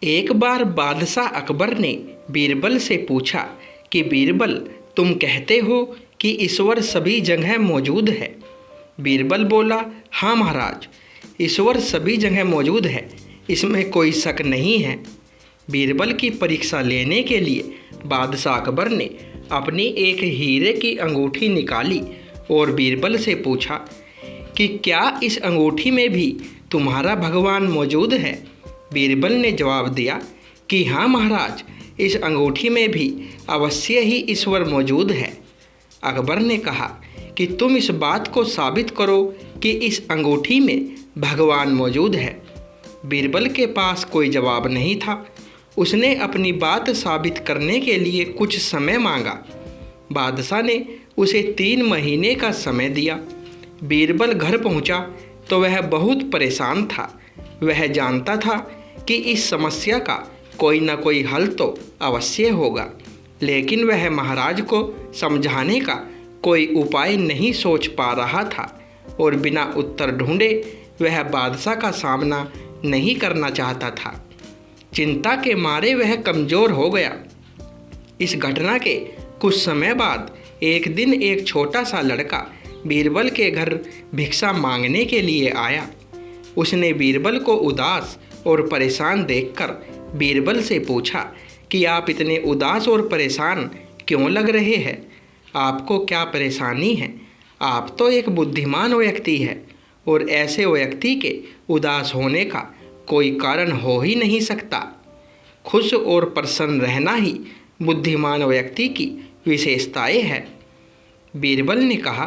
एक बार बादशाह अकबर ने बीरबल से पूछा कि बीरबल, तुम कहते हो कि ईश्वर सभी जगह मौजूद है। बीरबल बोला, हाँ महाराज, ईश्वर सभी जगह मौजूद है, इसमें कोई शक नहीं है। बीरबल की परीक्षा लेने के लिए बादशाह अकबर ने अपनी एक हीरे की अंगूठी निकाली और बीरबल से पूछा कि क्या इस अंगूठी में भी तुम्हारा भगवान मौजूद है। बीरबल ने जवाब दिया कि हाँ महाराज, इस अंगूठी में भी अवश्य ही ईश्वर मौजूद है। अकबर ने कहा कि तुम इस बात को साबित करो कि इस अंगूठी में भगवान मौजूद है। बीरबल के पास कोई जवाब नहीं था। उसने अपनी बात साबित करने के लिए कुछ समय मांगा। बादशाह ने उसे 3 महीने का समय दिया। बीरबल घर पहुंचा तो वह बहुत परेशान था। वह जानता था कि इस समस्या का कोई न कोई हल तो अवश्य होगा, लेकिन वह महाराज को समझाने का कोई उपाय नहीं सोच पा रहा था और बिना उत्तर ढूंढे वह बादशाह का सामना नहीं करना चाहता था। चिंता के मारे वह कमज़ोर हो गया। इस घटना के कुछ समय बाद एक दिन एक छोटा सा लड़का बीरबल के घर भिक्षा मांगने के लिए आया। उसने बीरबल को उदास और परेशान देखकर बीरबल से पूछा कि आप इतने उदास और परेशान क्यों लग रहे हैं? आपको क्या परेशानी है? आप तो एक बुद्धिमान व्यक्ति है और ऐसे व्यक्ति के उदास होने का कोई कारण हो ही नहीं सकता। खुश और प्रसन्न रहना ही बुद्धिमान व्यक्ति की विशेषताएं है। बीरबल ने कहा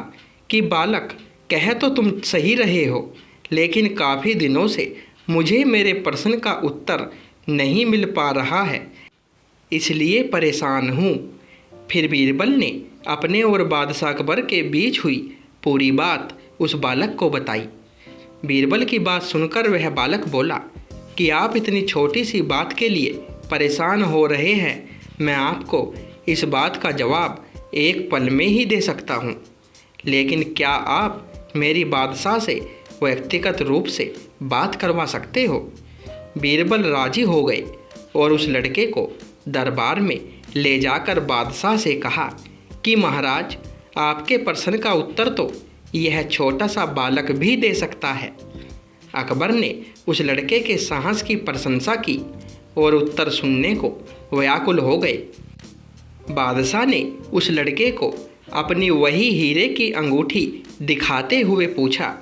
कि बालक, कह तो तुम सही रहे हो, लेकिन काफ़ी दिनों से मुझे मेरे प्रश्न का उत्तर नहीं मिल पा रहा है, इसलिए परेशान हूँ। फिर बीरबल ने अपने और बादशाह अकबर के बीच हुई पूरी बात उस बालक को बताई। बीरबल की बात सुनकर वह बालक बोला कि आप इतनी छोटी सी बात के लिए परेशान हो रहे हैं। मैं आपको इस बात का जवाब एक पल में ही दे सकता हूँ, लेकिन क्या आप मेरी बादशाह से व्यक्तिगत रूप से बात करवा सकते हो? बीरबल राजी हो गए और उस लड़के को दरबार में ले जाकर बादशाह से कहा कि महाराज, आपके प्रश्न का उत्तर तो यह छोटा सा बालक भी दे सकता है। अकबर ने उस लड़के के साहस की प्रशंसा की और उत्तर सुनने को व्याकुल हो गए। बादशाह ने उस लड़के को अपनी वही हीरे की अंगूठी दिखाते हुए पूछा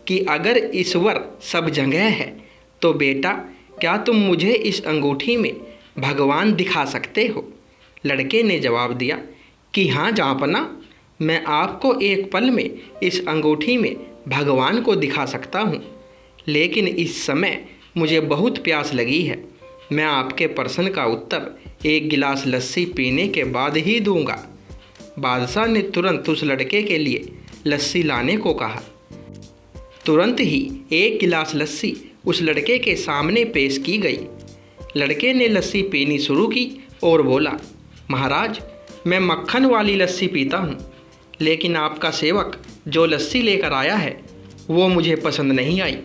कि अगर ईश्वर सब जगह है तो बेटा, क्या तुम मुझे इस अंगूठी में भगवान दिखा सकते हो? लड़के ने जवाब दिया कि हाँ जहाँपना, मैं आपको एक पल में इस अंगूठी में भगवान को दिखा सकता हूँ, लेकिन इस समय मुझे बहुत प्यास लगी है। मैं आपके प्रश्न का उत्तर एक गिलास लस्सी पीने के बाद ही दूंगा। बादशाह ने तुरंत उस लड़के के लिए लस्सी लाने को कहा। तुरंत ही एक गिलास लस्सी उस लड़के के सामने पेश की गई। लड़के ने लस्सी पीनी शुरू की और बोला, महाराज, मैं मक्खन वाली लस्सी पीता हूँ, लेकिन आपका सेवक जो लस्सी लेकर आया है वो मुझे पसंद नहीं आई,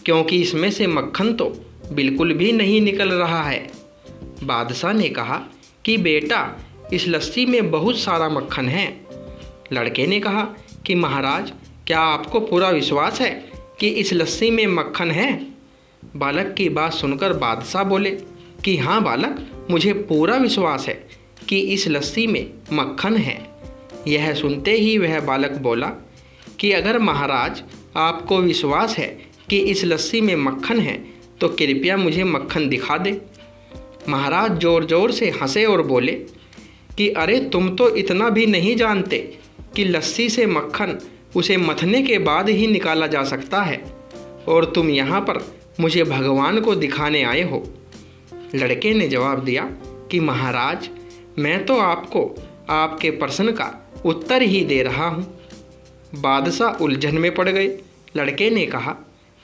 क्योंकि इसमें से मक्खन तो बिल्कुल भी नहीं निकल रहा है। बादशाह ने कहा कि बेटा, इस लस्सी में बहुत सारा मक्खन है। लड़के ने कहा कि महाराज, क्या आपको पूरा विश्वास है कि इस लस्सी में मक्खन है? बालक की बात सुनकर बादशाह बोले कि हाँ बालक, मुझे पूरा विश्वास है कि इस लस्सी में मक्खन है। यह सुनते ही वह बालक बोला कि अगर महाराज आपको विश्वास है कि इस लस्सी में मक्खन है तो कृपया मुझे मक्खन दिखा दे। महाराज ज़ोर ज़ोर से हंसे और बोले कि अरे, तुम तो इतना भी नहीं जानते कि लस्सी से मक्खन उसे मथने के बाद ही निकाला जा सकता है, और तुम यहाँ पर मुझे भगवान को दिखाने आए हो। लड़के ने जवाब दिया कि महाराज, मैं तो आपको आपके प्रश्न का उत्तर ही दे रहा हूँ। बादशाह उलझन में पड़ गए। लड़के ने कहा,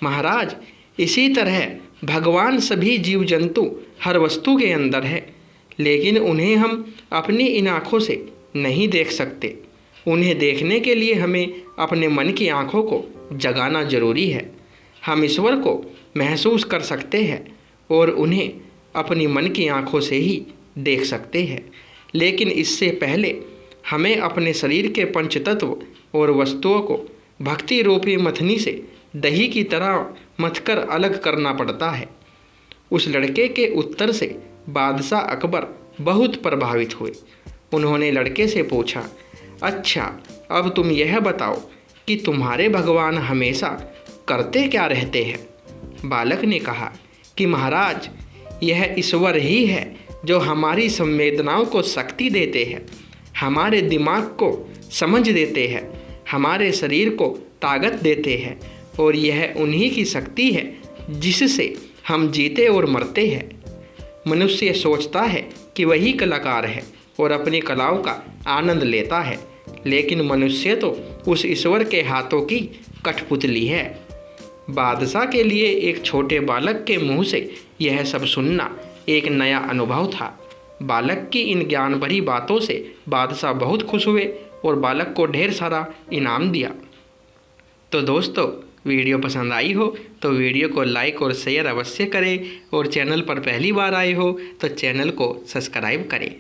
महाराज, इसी तरह भगवान सभी जीव जंतु हर वस्तु के अंदर है, लेकिन उन्हें हम अपनी इन आँखों से नहीं देख सकते। उन्हें देखने के लिए हमें अपने मन की आँखों को जगाना जरूरी है। हम ईश्वर को महसूस कर सकते हैं और उन्हें अपनी मन की आँखों से ही देख सकते हैं, लेकिन इससे पहले हमें अपने शरीर के पंचतत्व और वस्तुओं को भक्ति रूपी मथनी से दही की तरह मथकर अलग करना पड़ता है। उस लड़के के उत्तर से बादशाह अकबर बहुत प्रभावित हुए। उन्होंने लड़के से पूछा, अच्छा, अब तुम यह बताओ कि तुम्हारे भगवान हमेशा करते क्या रहते हैं? बालक ने कहा कि महाराज, यह ईश्वर ही है जो हमारी संवेदनाओं को शक्ति देते हैं, हमारे दिमाग को समझ देते हैं, हमारे शरीर को ताकत देते हैं, और यह उन्हीं की शक्ति है जिससे हम जीते और मरते हैं। मनुष्य सोचता है कि वही कलाकार है और अपनी कलाओं का आनंद लेता है, लेकिन मनुष्य तो उस ईश्वर के हाथों की कठपुतली है। बादशाह के लिए एक छोटे बालक के मुंह से यह सब सुनना एक नया अनुभव था। बालक की इन ज्ञान भरी बातों से बादशाह बहुत खुश हुए और बालक को ढेर सारा इनाम दिया। तो दोस्तों, वीडियो पसंद आई हो तो वीडियो को लाइक और शेयर अवश्य करें, और चैनल पर पहली बार आए हो तो चैनल को सब्सक्राइब करें।